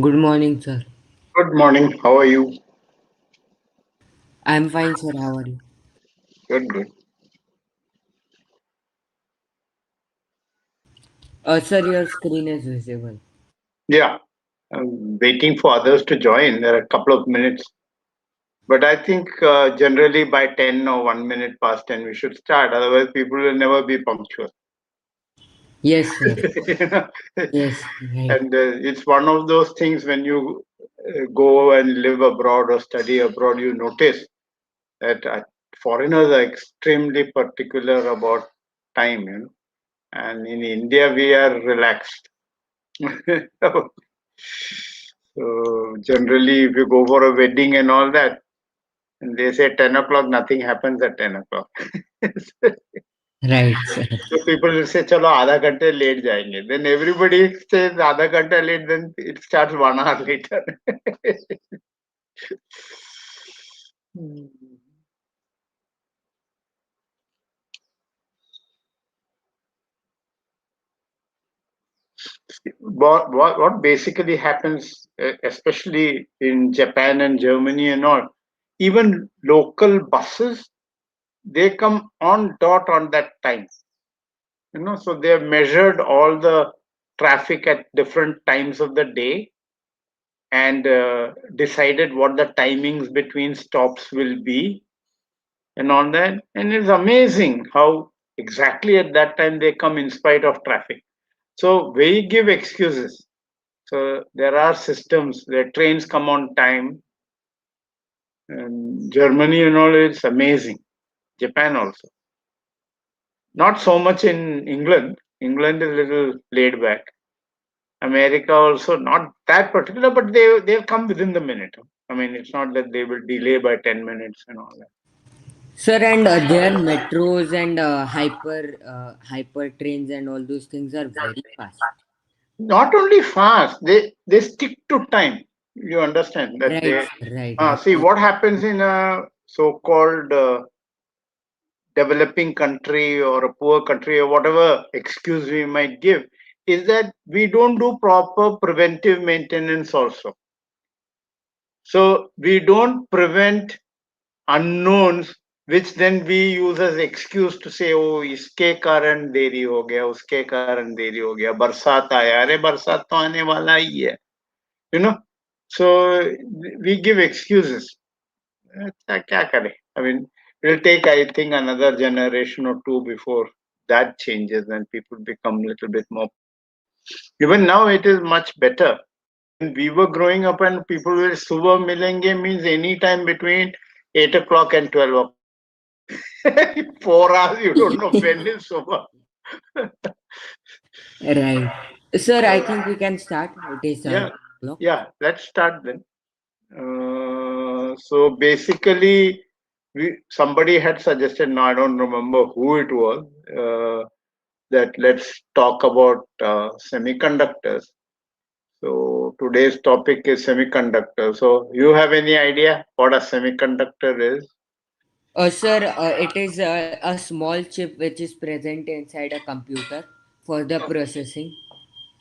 Good morning, sir. Good morning. How are you? I'm fine, sir. How are you? Good, good. Sir, your screen is visible. Yeah, I'm waiting for others to join. There are a couple of minutes, but I think generally by 10 or 1 minute past 10 we should start. Otherwise, people will never be punctual. Yes, sir. You know? Yes, right. And it's one of those things when you go and live abroad or study abroad, you notice that foreigners are extremely particular about time. And in India we are relaxed. So generally, if you go for a wedding and all that, and they say 10 o'clock, nothing happens at 10 o'clock. Right, sir. So people will say, चलो आधा घंटे late जाएंगे. Then everybody says आधा घंटा late, then it starts 1 hour later. What basically happens, especially in Japan and Germany and all, even local buses, they come on dot on that time. So they have measured all the traffic at different times of the day and decided what the timings between stops will be and all that. And it's amazing how exactly at that time they come in spite of traffic. So we give excuses. So there are systems where trains come on time. And Germany and all, it's amazing. Japan also. Not so much in England. England is a little laid back. America also not that particular, but they'll come within the minute. I mean, it's not that they will delay by 10 minutes and all that. Sir, and their metros and hyper trains and all those things are very fast. Not only fast, they stick to time. You understand that Right, they sir. Right. see what happens in a so-called developing country or a poor country or whatever excuse we might give is that we don't do proper preventive maintenance also. So we don't prevent unknowns which then we use as excuse to say oh इसके कारण देरी हो गया उसके कारण देरी हो गया बरसात आया अरे बरसात तो आने वाला ही है you know so we give excuses अच्छा, क्या करें I mean it'll take I think another generation or two before that changes and people become a little bit more even now it is much better when we were growing up and people will subah milenge means any time between 8 o'clock and 12 o'clock 4 hours, you don't know when is over. Right. Sir, I think we can start. It is Yeah, 10 o'clock. yeah. Let's start then. So basically, somebody had suggested. Now I don't remember who it was. That let's talk about semiconductors. So today's topic is semiconductor. So you have any idea what a semiconductor is? Sir, it is a small chip which is present inside a computer for the processing.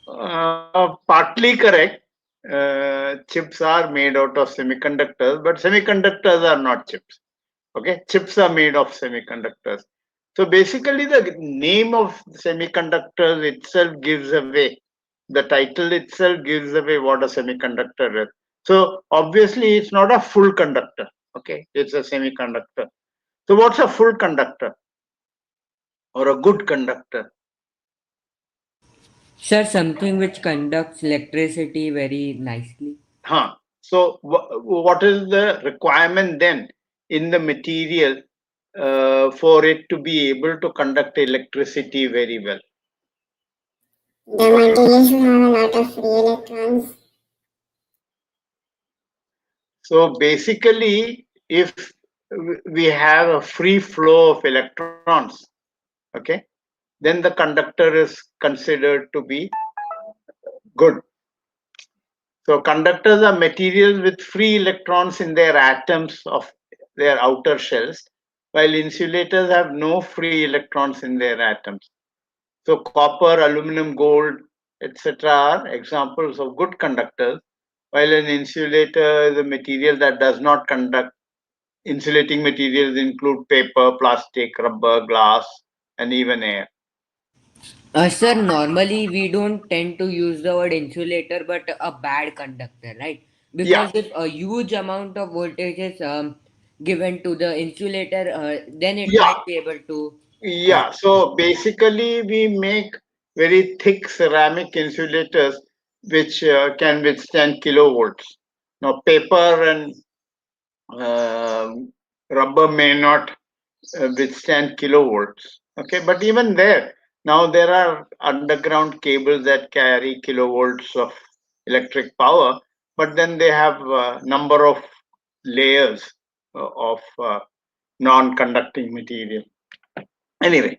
Partly correct. Chips are made out of semiconductors, but semiconductors are not chips. Okay, chips are made of semiconductors. So basically, the name of semiconductors itself gives away, the title itself gives away what a semiconductor is. So obviously, it's not a full conductor. Okay, it's a semiconductor. So what's a full conductor or a good conductor? Sir, something which conducts electricity very nicely. Huh. So, what is the requirement then in the material for it to be able to conduct electricity very well? The material should have a lot of free electrons. So, basically, if we have a free flow of electrons, okay, then the conductor is considered to be good. So, conductors are materials with free electrons in their atoms of their outer shells, while insulators have no free electrons in their atoms. So copper, aluminum, gold, etc. are examples of good conductors, while an insulator is a material that does not conduct. Insulating materials include paper, plastic, rubber, glass, and even air. Sir, normally we don't tend to use the word insulator, but a bad conductor, right? Yeah, Because if a huge amount of voltage is given to the insulator, then it yeah, might be able to. Uh, yeah. So basically, we make very thick ceramic insulators which can withstand kilovolts. Now, paper and rubber may not withstand kilovolts. Okay, but even there, now there are underground cables that carry kilovolts of electric power, but then they have a number of layers of non-conducting material. Anyway,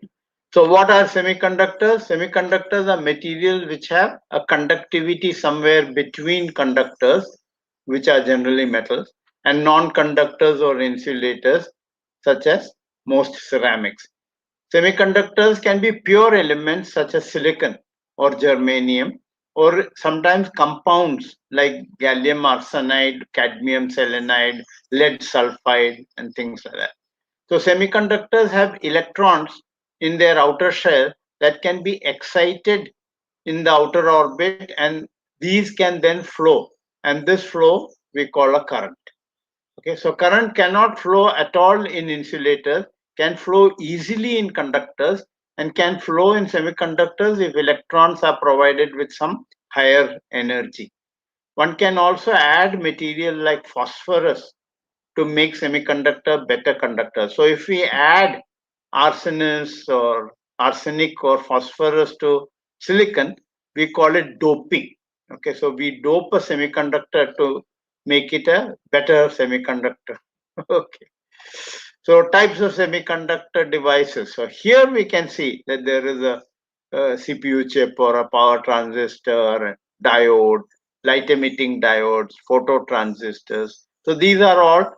so what are semiconductors? Semiconductors are materials which have a conductivity somewhere between conductors, which are generally metals, and non-conductors or insulators, such as most ceramics. Semiconductors can be pure elements such as silicon or germanium, or sometimes compounds like gallium arsenide, cadmium selenide, lead sulfide, and things like that. So semiconductors have electrons in their outer shell that can be excited in the outer orbit, and these can then flow. And this flow we call a current. Okay, so current cannot flow at all in insulators, can flow easily in conductors, and can flow in semiconductors if electrons are provided with some higher energy. One can also add material like phosphorus to make semiconductor better conductor. So if we add arsenic or phosphorus to silicon, we call it doping. Okay, so we dope a semiconductor to make it a better semiconductor. Okay. So types of semiconductor devices. So here we can see that there is a CPU chip or a power transistor, diode, light emitting diodes, photo transistors. So these are all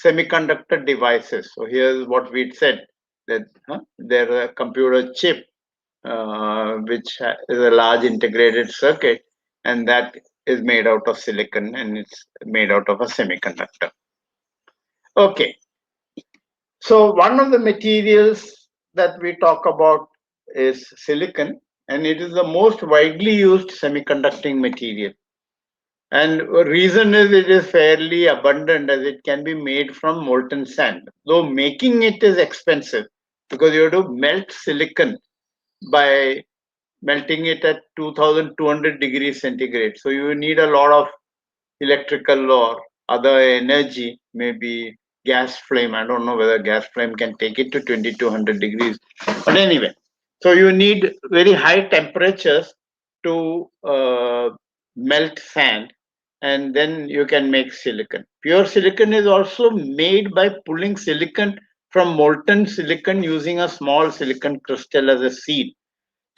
semiconductor devices. So here's what we said, that they're a computer chip which is a large integrated circuit, and that is made out of silicon and it's made out of a semiconductor. Okay, so one of the materials that we talk about is silicon, and it is the most widely used semiconducting material. And reason is it is fairly abundant as it can be made from molten sand. Though making it is expensive because you have to melt silicon by melting it at 2200 degrees centigrade. So you need a lot of electrical or other energy, maybe gas flame. I don't know whether gas flame can take it to 2200 degrees. But anyway, so you need very high temperatures to melt sand, and then you can make silicon. Pure silicon is also made by pulling silicon from molten silicon using a small silicon crystal as a seed.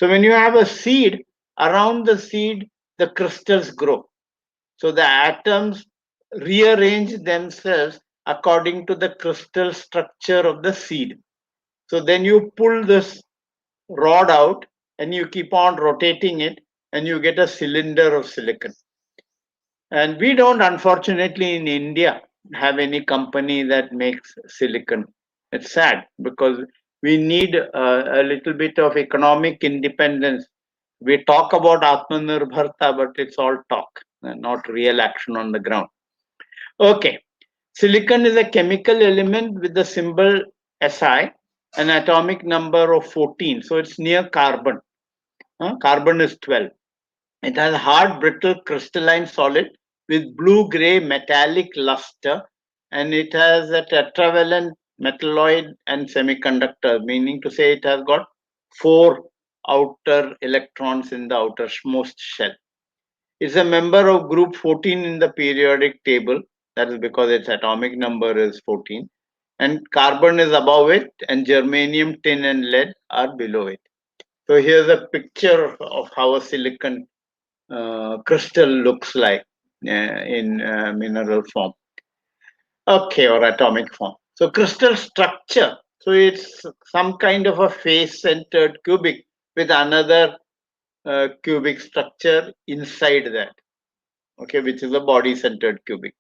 So when you have a seed, around the seed, the crystals grow. So the atoms rearrange themselves according to the crystal structure of the seed. So then you pull this rod out and you keep on rotating it and you get a cylinder of silicon. And we don't, unfortunately, in India have any company that makes silicon. It's sad because we need a little bit of economic independence. We talk about Atmanirbharta, but it's all talk, not real action on the ground. Okay. Silicon is a chemical element with the symbol Si, an atomic number of 14. So it's near carbon. Carbon is 12. It has a hard, brittle, crystalline solid with blue-gray metallic luster, and it has a tetravalent metalloid and semiconductor, meaning to say it has got four outer electrons in the outermost shell. It's a member of group 14 in the periodic table. That is because its atomic number is 14. And carbon is above it, and germanium, tin, and lead are below it. So here's a picture of how a silicon crystal looks like in mineral form, okay, or atomic form. So crystal structure, so it's some kind of a face centered cubic with another cubic structure inside that. okay, which is a body-centered cubic.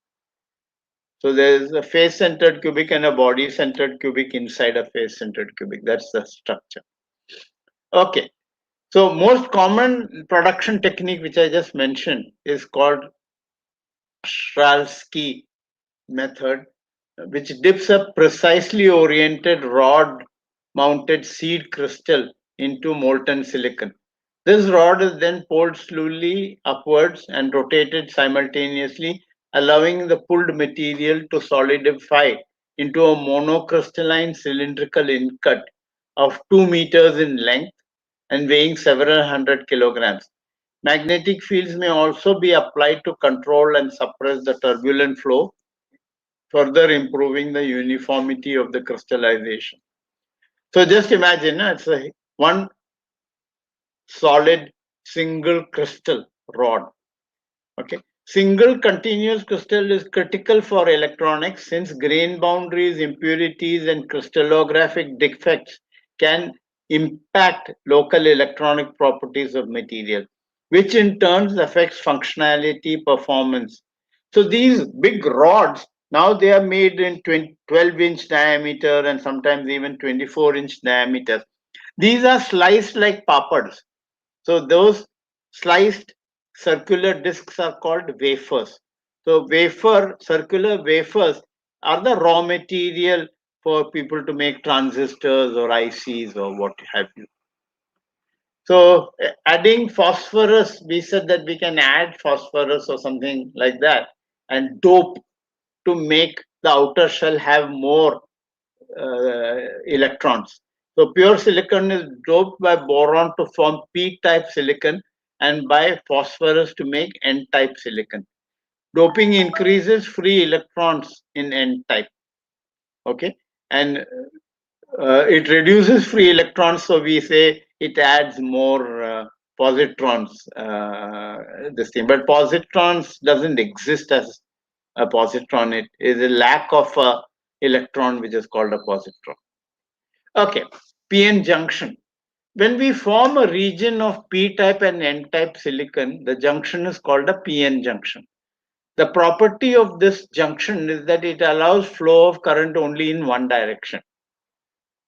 So there is a face-centered cubic and a body-centered cubic inside a face-centered cubic. That's the structure. Okay. So most common production technique which I just mentioned is called Stralsky method, which dips a precisely oriented rod mounted seed crystal into molten silicon. This rod is then pulled slowly upwards and rotated simultaneously, allowing the pulled material to solidify into a monocrystalline cylindrical ingot of 2 meters in length and weighing several hundred kilograms. Magnetic fields may also be applied to control and suppress the turbulent flow, further improving the uniformity of the crystallization. So just imagine, it's a one solid single crystal rod. Okay. Single continuous crystal is critical for electronics since grain boundaries, impurities, and crystallographic defects can impact local electronic properties of material, which in turn affects functionality, performance. So these big rods, now they are made in 12-inch diameter and sometimes even 24-inch diameters. These are sliced like papads. So those sliced circular discs are called wafers. So circular wafers are the raw material for people to make transistors or ICs or what have you. So adding phosphorus, we said that we can add phosphorus or something like that and dope to make the outer shell have more electrons. So pure silicon is doped by boron to form p-type silicon and by phosphorus to make n-type silicon. Doping increases free electrons in n-type. Okay, and it reduces free electrons, so we say it adds more positrons. This thing, but positrons doesn't exist as a positron. It is a lack of a electron, which is called a positron. Okay, PN junction. When we form a region of p-type and n-type silicon, the junction is called a PN junction. The property of this junction is that it allows flow of current only in one direction.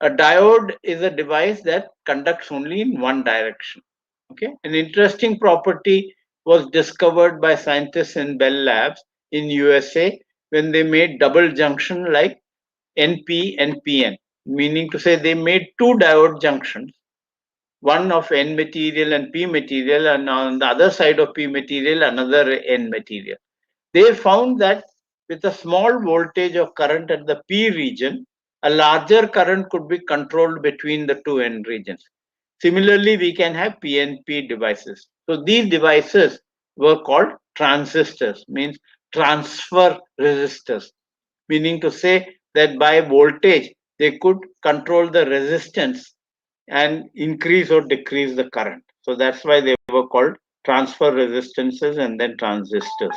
A diode is a device that conducts only in one direction. Okay, an interesting property was discovered by scientists in Bell Labs in USA when they made double junction like NP and PN, meaning to say they made two diode junctions, one of N material and P material, and on the other side of P material, another N material. They found that with a small voltage of current at the P region, a larger current could be controlled between the two N regions. Similarly, we can have PNP devices. So these devices were called transistors, means transfer resistors, meaning to say that by voltage they could control the resistance and increase or decrease the current. So that's why they were called transfer resistances and then transistors.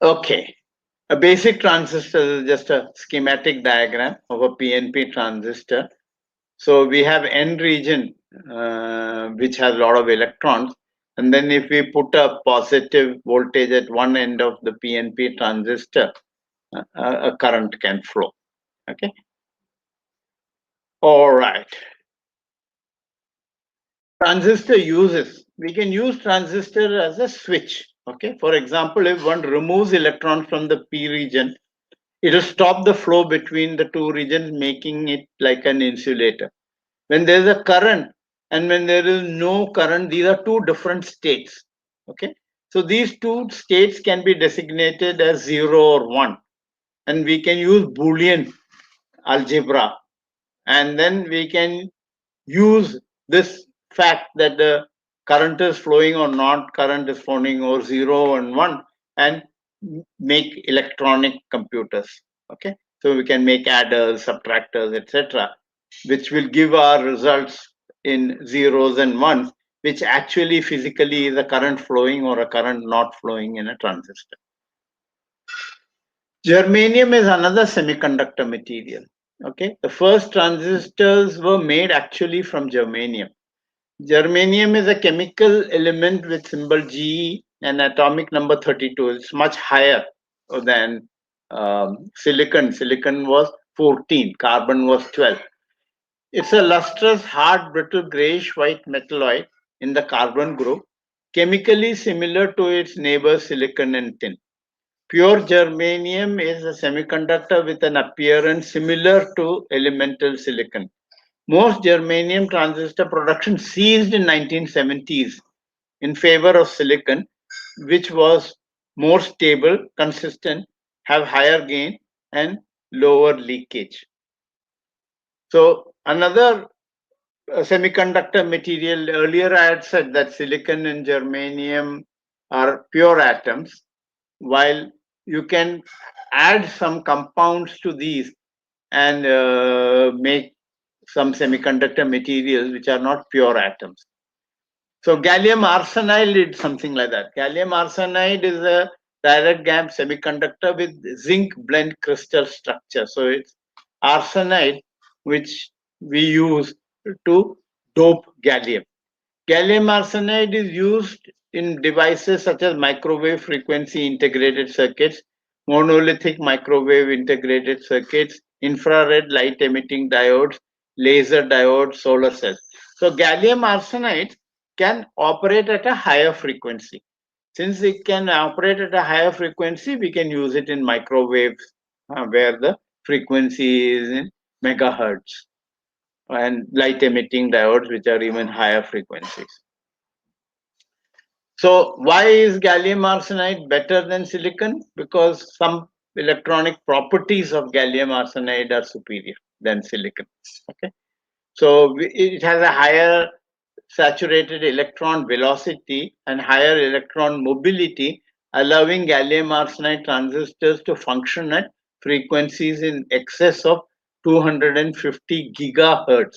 Okay, a basic transistor is just a schematic diagram of a PNP transistor. So we have N region, which has a lot of electrons. And then if we put a positive voltage at one end of the PNP transistor, a current can flow. Okay. All right. Transistor uses. We can use transistor as a switch. Okay. For example, if one removes electrons from the P region, it will stop the flow between the two regions, making it like an insulator. When there is a current and when there is no current, these are two different states. Okay. So these two states can be designated as 0 or 1. And we can use Boolean algebra. And then we can use this fact that the current is flowing or not current is flowing or 0 and 1 and make electronic computers. Okay, so we can make adders, subtractors, etc., which will give our results in zeros and ones, which actually physically is a current flowing or a current not flowing in a transistor. Germanium is another semiconductor material. Okay, the first transistors were made actually from germanium. Germanium is a chemical element with symbol Ge and atomic number 32. It's much higher than silicon. Silicon was 14, carbon was 12. It's a lustrous, hard, brittle, grayish white metalloid in the carbon group, chemically similar to its neighbors silicon and tin. Pure germanium is a semiconductor with an appearance similar to elemental silicon. Most germanium transistor production ceased in 1970s in favor of silicon, which was more stable, consistent, have higher gain and lower leakage. So another semiconductor material, earlier I had said that silicon and germanium are pure atoms, while you can add some compounds to these and make some semiconductor materials which are not pure atoms. So gallium arsenide did something like that. Gallium arsenide is a direct gap semiconductor with zinc blende crystal structure. So it's arsenide which we use to dope gallium. Gallium arsenide is used in devices such as microwave frequency integrated circuits, monolithic microwave integrated circuits, infrared light emitting diodes, laser diodes, solar cells. So gallium arsenide can operate at a higher frequency. Since it can operate at a higher frequency, we can use it in microwaves where the frequency is in megahertz, and light emitting diodes which are even higher frequencies. So why is gallium arsenide better than silicon? Because some electronic properties of gallium arsenide are superior than silicon. Okay, so it has a higher saturated electron velocity and higher electron mobility, allowing gallium arsenide transistors to function at frequencies in excess of 250 gigahertz.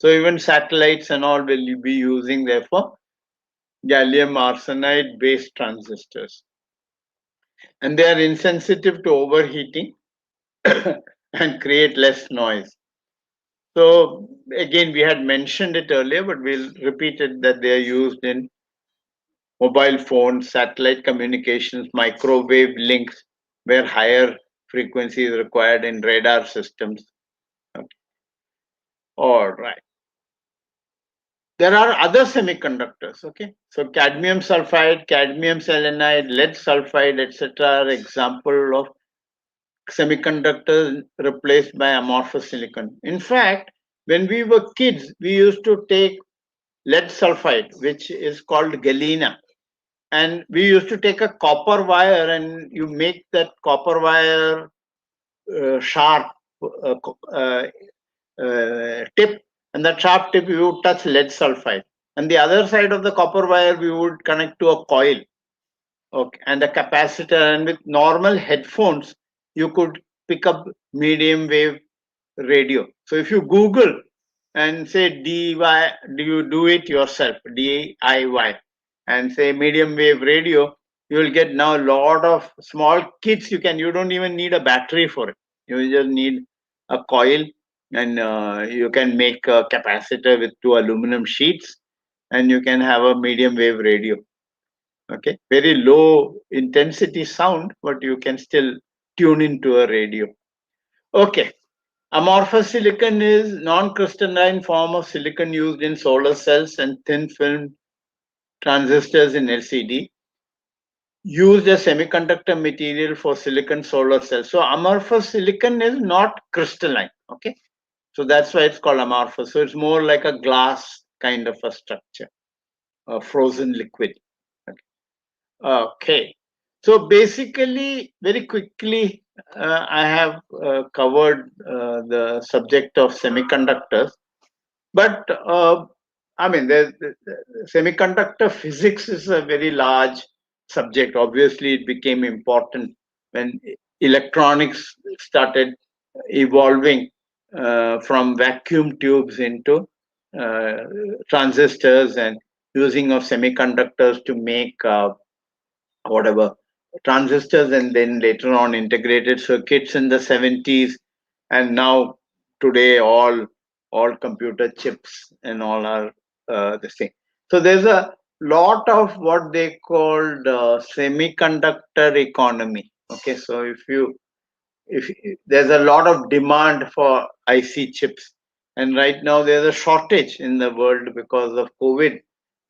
So even satellites and all will be using therefore gallium arsenide based transistors, and they are insensitive to overheating and create less noise. So again, we had mentioned it earlier, but we'll repeat it that they are used in mobile phones, satellite communications, microwave links, where higher frequency is required in radar systems. Okay. All right. There are other semiconductors. Okay, so cadmium sulfide, cadmium selenide, lead sulfide, etc. are example of semiconductors replaced by amorphous silicon. In fact, when we were kids, we used to take lead sulfide, which is called galena, and we used to take a copper wire and you make that copper wire sharp tip, and that sharp tip you would touch lead sulfide, and the other side of the copper wire we would connect to a coil, okay, and a capacitor, and with normal headphones you could pick up medium wave radio. So if you Google and say DY, do you do it yourself, DIY, and say medium wave radio, you will get now a lot of small kits. You don't even need a battery for it. You just need a coil, and you can make a capacitor with two aluminum sheets, and you can have a medium wave radio. Okay, very low intensity sound, but you can still tune into a radio. Okay, amorphous silicon is non-crystalline form of silicon used in solar cells and thin film transistors in LCD. Used as semiconductor material for silicon solar cells. So amorphous silicon is not crystalline. Okay, so that's why it's called amorphous. So it's more like a glass kind of a structure, a frozen liquid. Okay. Okay. So basically, very quickly, I have covered the subject of semiconductors. But I mean, the semiconductor physics is a very large subject. Obviously, it became important when electronics started evolving from vacuum tubes into uh, transistors and using of semiconductors to make whatever transistors, and then later on integrated circuits in the 70s, and now today all computer chips and all are this thing. So there's a lot of what they called semiconductor economy. Okay, so if there's a lot of demand for IC chips, and right now there's a shortage in the world because of COVID,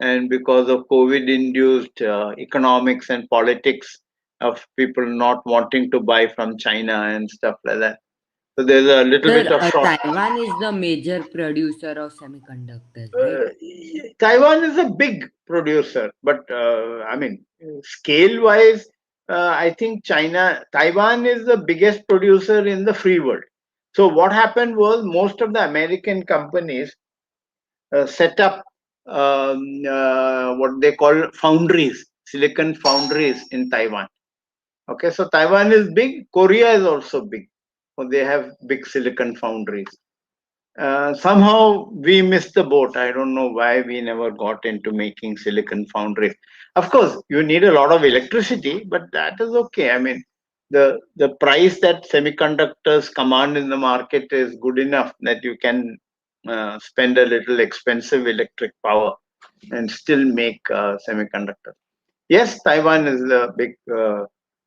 and because of COVID induced economics and politics of people not wanting to buy from China and stuff like that. So there's a little bit Sir, of short. Taiwan is the major producer of semiconductors, right? Uh, Taiwan is a big producer, but I mean, scale wise, I think Taiwan is the biggest producer in the free world. So what happened was most of the American companies set up what they call foundries, silicon foundries in Taiwan. Okay, so Taiwan is big. Korea is also big. So they have big silicon foundries. Somehow we missed the boat. I don't know why we never got into making silicon foundries. Of course, you need a lot of electricity, but that is okay. I mean, the price that semiconductors command in the market is good enough that you can spend a little expensive electric power and still make semiconductors. Yes, Taiwan is a big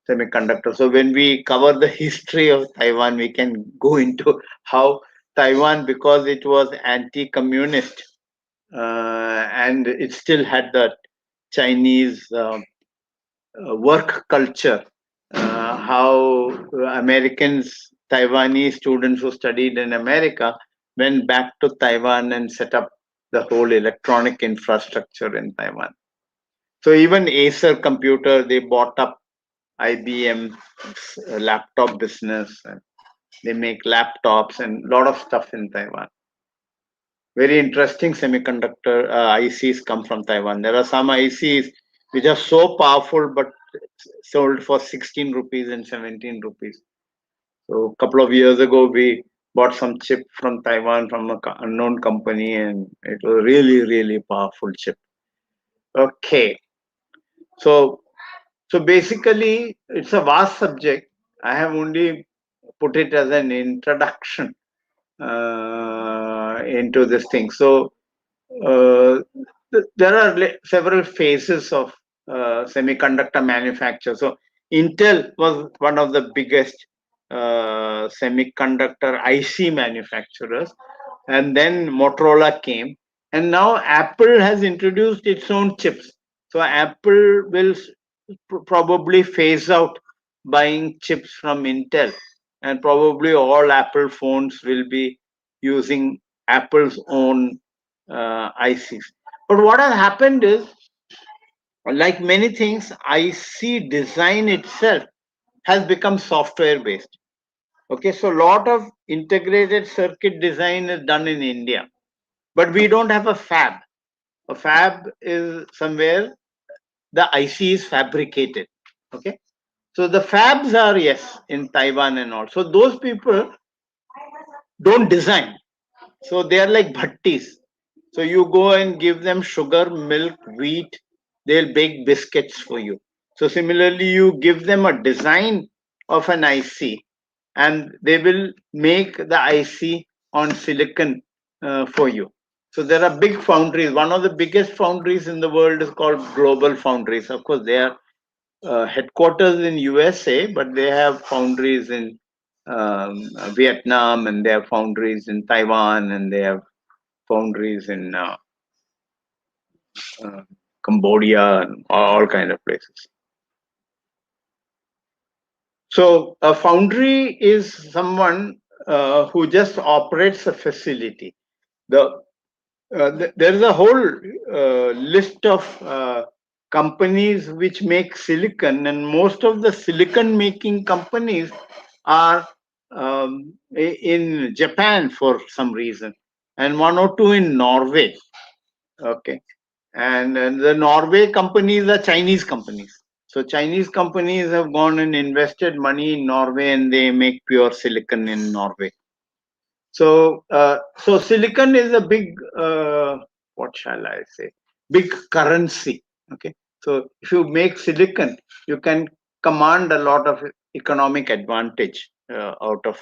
semiconductor. So when we cover the history of Taiwan, we can go into how Taiwan, because it was anti-communist and it still had that Chinese work culture, how Americans, Taiwanese students who studied in America went back to Taiwan and set up the whole electronic infrastructure in Taiwan. So even Acer Computer, they bought up IBM's laptop business. And they make laptops and a lot of stuff in Taiwan. Very interesting semiconductor ICs come from Taiwan. There are some ICs which are so powerful but sold for 16 rupees and 17 rupees. So a couple of years ago, we bought some chip from Taiwan from an unknown company, and it was really, really powerful chip. Okay, so so basically, it's a vast subject. I have only put it as an introduction into this thing. So uh, there are several phases of semiconductor manufacture. So Intel was one of the biggest semiconductor IC manufacturers, and then Motorola came, and now Apple has introduced its own chips. So Apple will probably phase out buying chips from Intel, and probably all Apple phones will be using Apple's own ICs. But what has happened is, like many things, IC design itself has become software based. Okay, so a lot of integrated circuit design is done in India, but we don't have a fab. A fab is somewhere the IC is fabricated. Okay, so the fabs are, yes, in Taiwan and all. So those people don't design. So they are like bhattis. So you go and give them sugar, milk, wheat, they'll bake biscuits for you. So similarly, you give them a design of an IC and they will make the IC on silicon for you. So there are big foundries. One of the biggest foundries in the world is called Global Foundries. Of course, they are headquarters in USA, but they have foundries in Vietnam, and they have foundries in Taiwan, and they have foundries in uh, Cambodia and all kind of places. So a foundry is someone who just operates a facility. The there is a whole list of companies which make silicon, and most of the silicon making companies are in Japan for some reason, and one or two in Norway. Okay, and the Norway companies are Chinese companies. So Chinese companies have gone and invested money in Norway, and they make pure silicon in Norway. So silicon is a big, what shall I say, big currency. Okay. So if you make silicon, you can command a lot of economic advantage out of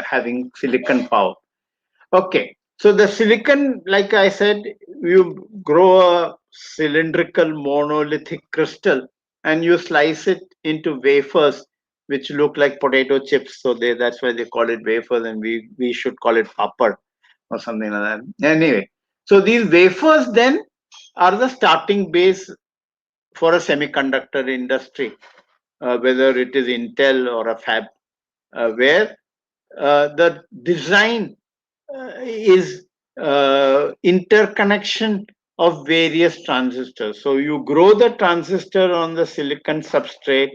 having silicon power. Okay. So the silicon, like I said, you grow a cylindrical monolithic crystal and you slice it into wafers, which look like potato chips. So that's why they call it wafers, and we should call it papad or something like that. Anyway, so these wafers then are the starting base for a semiconductor industry, whether it is Intel or a fab, where the design is interconnection of various transistors. So you grow the transistor on the silicon substrate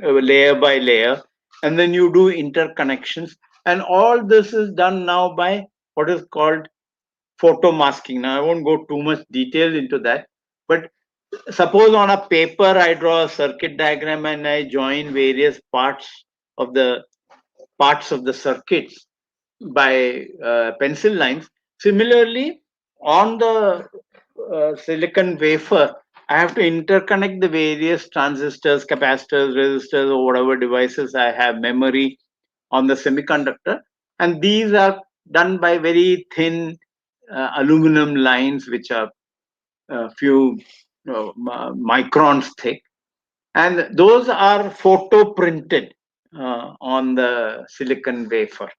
layer by layer, and then you do interconnections. And all this is done now by what is called photo masking. Now, I won't go too much detail into that, but suppose on a paper I draw a circuit diagram and I join various parts of the circuits by pencil lines. Similarly, on the silicon wafer, I have to interconnect the various transistors, capacitors, resistors, or whatever devices I have, memory on the semiconductor. And these are done by very thin aluminum lines, which are a few microns thick. And those are photo printed on the silicon wafer.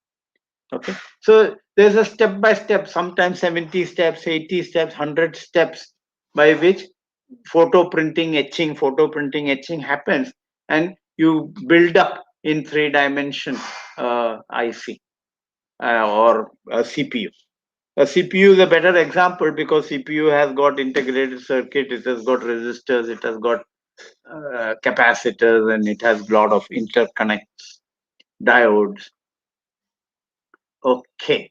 Okay, so there's a step by step, sometimes 70 steps, 80 steps, 100 steps by which photo printing etching happens, and you build up in 3 dimension IC or a CPU. A CPU is a better example because CPU has got integrated circuit, it has got resistors, it has got capacitors, and it has a lot of interconnects, diodes. Okay.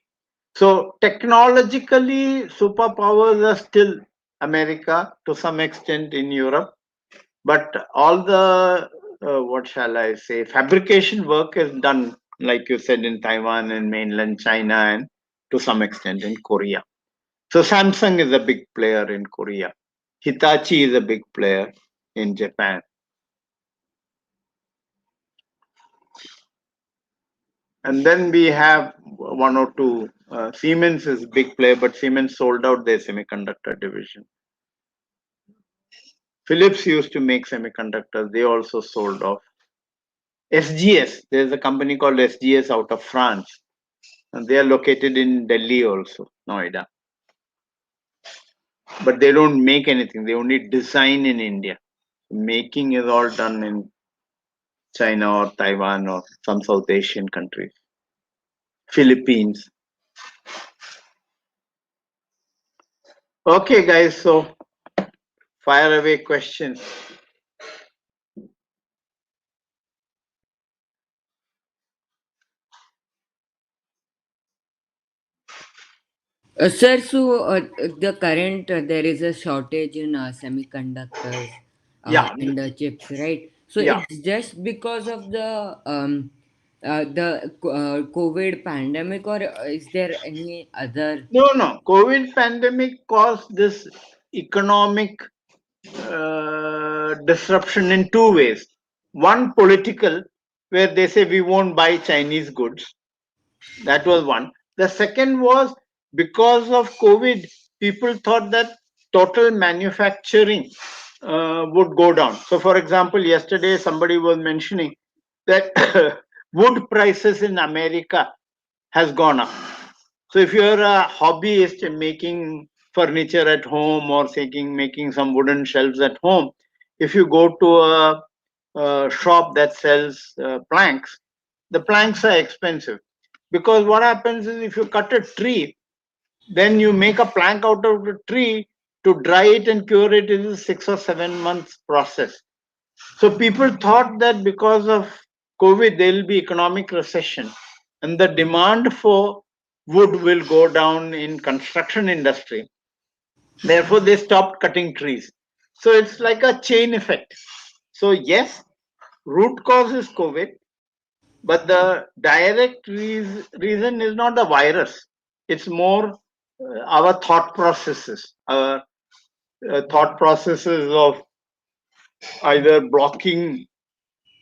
So technologically, superpowers are still America, to some extent in Europe, but all the what shall I say, fabrication work is done, like you said, in Taiwan and mainland China, and to some extent in Korea. So Samsung is a big player in Korea. Hitachi is a big player in Japan. And then we have one or two. Siemens is a big player, but Siemens sold out their semiconductor division. Philips used to make semiconductors. They also sold off. SGS, there's a company called SGS out of France. And they are located in Delhi also, Noida. But they don't make anything. They only design in India. Making is all done in China or Taiwan or some South Asian countries. Philippines. Okay, guys. So fire away questions. Sir, so the current there is a shortage in semiconductors Yeah. and the chips, right? So Yeah. it's just because of the COVID pandemic, or is there any other? No, no. COVID pandemic caused this economic disruption in two ways. One, political, where they say we won't buy Chinese goods. That was one. The second was because of COVID, people thought that total manufacturing would go down. So, for example, yesterday somebody was mentioning that wood prices in America has gone up. So if you're a hobbyist in making furniture at home or making some wooden shelves at home, if you go to a shop that sells planks, the planks are expensive. Because what happens is if you cut a tree, then you make a plank out of the tree, to dry it and cure it is a 6 or 7 months process. So people thought that because of COVID, there will be economic recession and the demand for wood will go down in construction industry. Therefore, they stopped cutting trees. So it's like a chain effect. So yes, root cause is COVID, but the direct reason is not the virus. It's more our thought processes, our thought processes of either blocking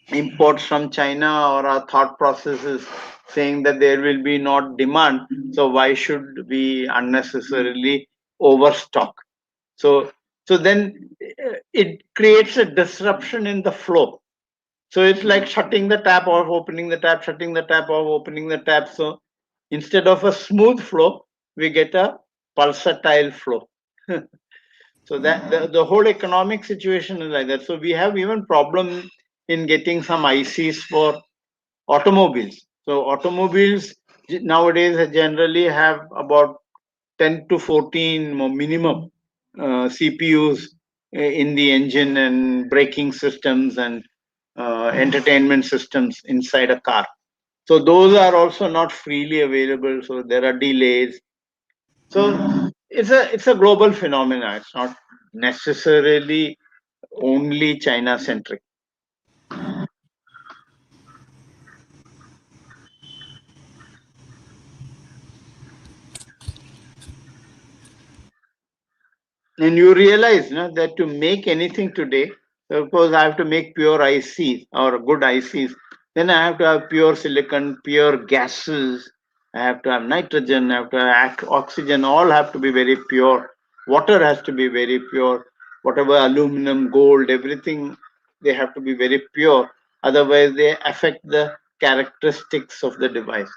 imports from China, or our thought process is saying that there will be not demand, so why should we unnecessarily overstock? So, so then it creates a disruption in the flow. So it's like shutting the tap off, opening the tap, shutting the tap off, opening the tap. So instead of a smooth flow, we get a pulsatile flow. So that the whole economic situation is like that. So we have even problem in getting some ICs for automobiles. So automobiles nowadays generally have about 10 to 14 minimum CPUs in the engine and braking systems and entertainment systems inside a car. So those are also not freely available. So there are delays. So it's a global phenomenon. It's not necessarily only China centric. And you realize, no, that to make anything today, suppose I have to make pure ICs or good ICs, then I have to have pure silicon, pure gases, I have to have nitrogen, I have to have oxygen, all have to be very pure. Water has to be very pure. Whatever aluminum, gold, everything, they have to be very pure. Otherwise, they affect the characteristics of the device.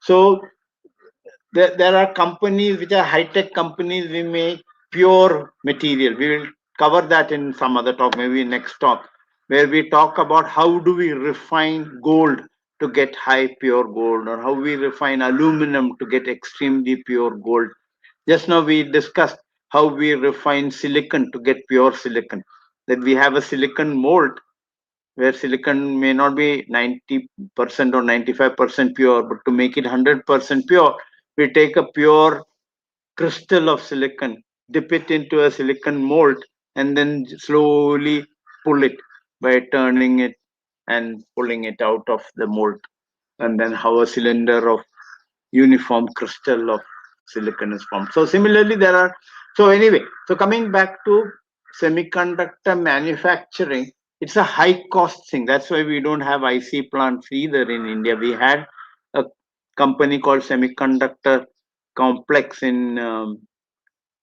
So there are companies which are high-tech companies. We make pure material. We will cover that in some other talk, maybe next talk, where we talk about how do we refine gold to get high pure gold, or how we refine aluminum to get extremely pure gold. Just now we discussed how we refine silicon to get pure silicon. That we have a silicon mold where silicon may not be 90% or 95% pure, but to make it 100% pure, we take a pure crystal of silicon, dip it into a silicon mold, and then slowly pull it by turning it and pulling it out of the mold. And then how a cylinder of uniform crystal of silicon is formed. So similarly, there are. So anyway, so coming back to semiconductor manufacturing, it's a high cost thing. That's why we don't have IC plants either in India. We had a company called Semiconductor Complex in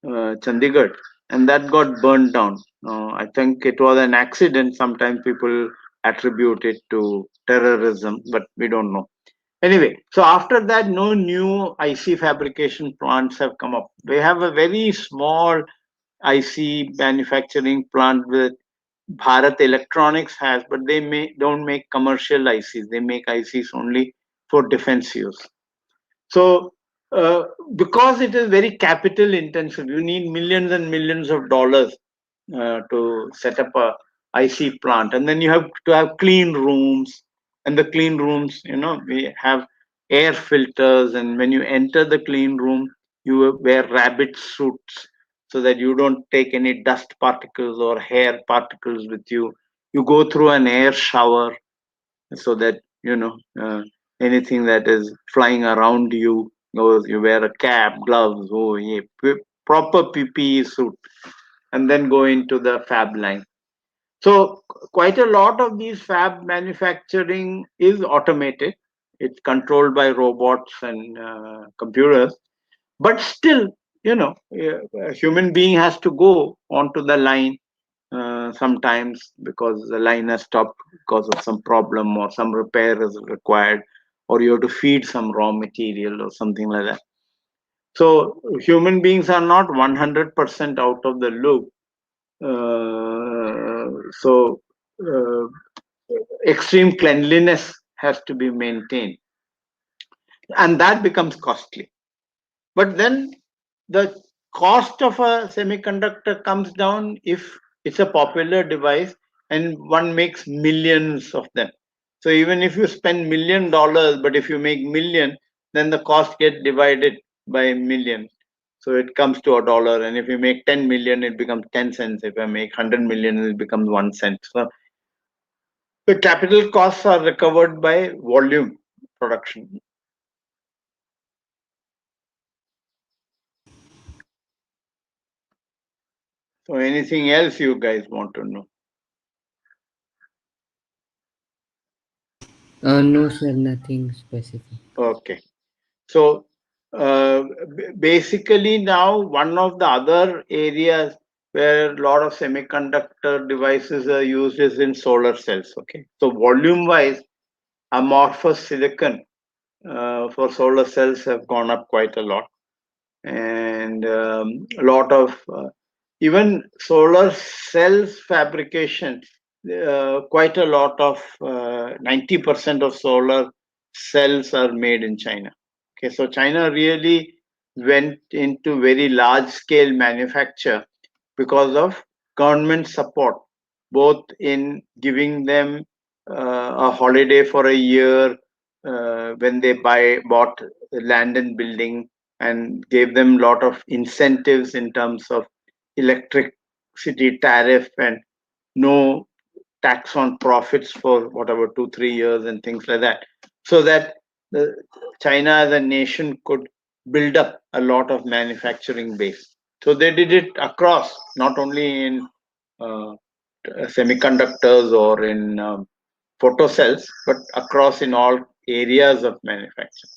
Chandigarh, and that got burned down. I think it was an accident. Sometimes people attribute it to terrorism, but we don't know. Anyway, so after that, no new IC fabrication plants have come up. They have a very small IC manufacturing plant that Bharat Electronics has, but they don't make commercial ICs. They make ICs only for defense use. So, because it is very capital intensive, you need millions and millions of dollars to set up a IC plant, and then you have to have clean rooms, and the clean rooms, we have air filters, and when you enter the clean room, you wear rabbit suits so that you don't take any dust particles or hair particles with you. You go through an air shower so that anything that is flying around you goes. You wear a cap, gloves, oh yeah, proper PPE suit, and then go into the fab line. So quite a lot of these fab manufacturing is automated. It's controlled by robots and computers, but still, a human being has to go onto the line sometimes because the line has stopped because of some problem or some repair is required, or you have to feed some raw material or something like that. So human beings are not 100% out of the loop. So extreme cleanliness has to be maintained, and that becomes costly. But then the cost of a semiconductor comes down if it's a popular device and one makes millions of them. So even if you spend $1 million, but if you make million, then the cost gets divided by a million. So it comes to a dollar. And if you make 10 million, it becomes 10 cents. If I make 100 million, it becomes 1 cent. So the capital costs are recovered by volume production. So anything else you guys want to know? No, sir, nothing specific. Okay. So basically now one of the other areas where a lot of semiconductor devices are used is in solar cells. Okay. So volume wise, amorphous silicon for solar cells have gone up quite a lot, and a lot of even solar cells fabrication, quite a lot of 90% of solar cells are made in China. Okay, so China really went into very large scale manufacture because of government support, both in giving them a holiday for a year when they bought land and building, and gave them a lot of incentives in terms of electricity tariff and no tax on profits for whatever 2 3 years and things like that, so that the China as a nation could build up a lot of manufacturing base. So they did it across, not only in uh, semiconductors or in photocells, but across in all areas of manufacturing.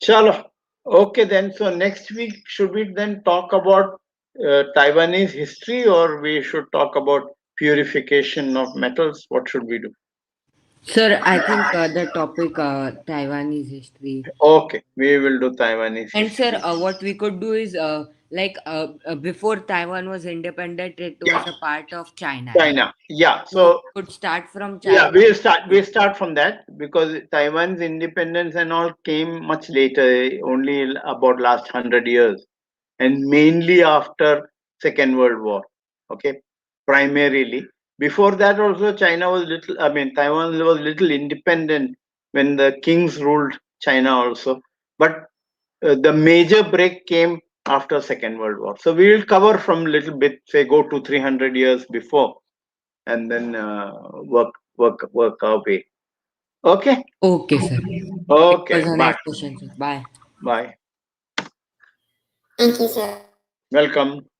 Chalo. Okay, then. So next week, should we then talk about Taiwanese history, or we should talk about purification of metals? What should we do? Sir, I think the topic Taiwanese history. Okay, we will do Taiwanese And sir, history. what we could do is before Taiwan was independent, it was Yeah, a part of China, right? China. Yeah. So So we could start from yeah, China. we'll start. We start from that because Taiwan's independence and all came much later, only about last 100 years, and mainly after Second World War. Okay, primarily. Before that, also China was little. I mean, Taiwan was little independent when the kings ruled China also, but the major break came after Second World War. So we will cover from little bit, say, go to 300 years before, and then work our way. Okay. Okay, sir. It was Okay. a Bye. nice session, sir. Bye. Bye. Thank you, sir. Welcome.